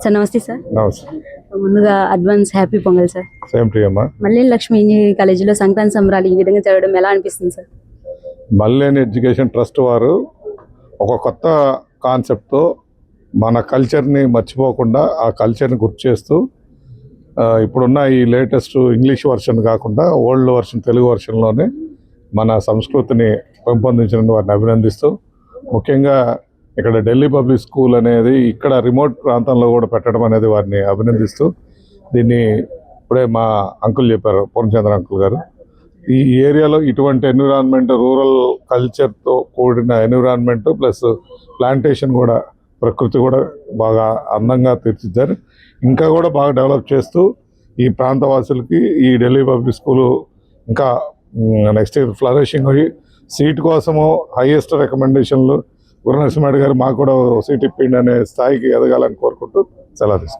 Sir నమస్తే sir. నమస్తే. ముందుగా advance happy pongal sir. Same to అమ్మా. మల్లేని లక్ష్మి ఇంజనీరింగ్ కాలేజీలో సంక్రాంతి సంబరాలు ఈ విధంగా జరగడం ఎలా అనిపిస్తుంది సార్? మల్లేని ఎడ్యుకేషన్ ట్రస్ట్ వారు ఒక కొత్త కాన్సెప్ట్తో మన కల్చర్ని మర్చిపోకుండా ఆ కల్చర్ని గుర్తు చేస్తూ ఇప్పుడున్న ఈ లేటెస్ట్ ఇంగ్లీష్ వర్షన్ కాకుండా ఓల్డ్ వర్షన్ తెలుగు వర్షన్లోనే మన సంస్కృతిని పెంపొందించిన వారిని అభినందిస్తూ, ముఖ్యంగా ఇక్కడ ఢిల్లీ పబ్లిక్ స్కూల్ అనేది ఇక్కడ రిమోట్ ప్రాంతంలో కూడా పెట్టడం అనేది వారిని అభినందిస్తూ, దీన్ని ఇప్పుడే మా అంకుల్ చెప్పారు, పూర్ణచంద్ర అంకుల్ గారు, ఈ ఏరియాలో ఇటువంటి ఎన్విరాన్మెంట్, రూరల్ కల్చర్తో కూడిన ఎన్విరాన్మెంట్ ప్లస్ ప్లాంటేషన్ కూడా, ప్రకృతి కూడా బాగా అందంగా తీర్చిదిద్దారు. ఇంకా కూడా బాగా డెవలప్ చేస్తూ ఈ ప్రాంతవాసులకి ఈ ఢిల్లీ పబ్లిక్ స్కూలు ఇంకా నెక్స్ట్ ఇయర్ ఫ్లరిషింగ్ అయ్యి సీట్ కోసము హైయెస్ట్ రికమెండేషన్లు గురు నరసింహారెడ్డి గారు మాకు కూడా సీట్ ఇప్పిండి అనే స్థాయికి ఎదగాలని కోరుకుంటూ సెలవు తీసుకుంటాం.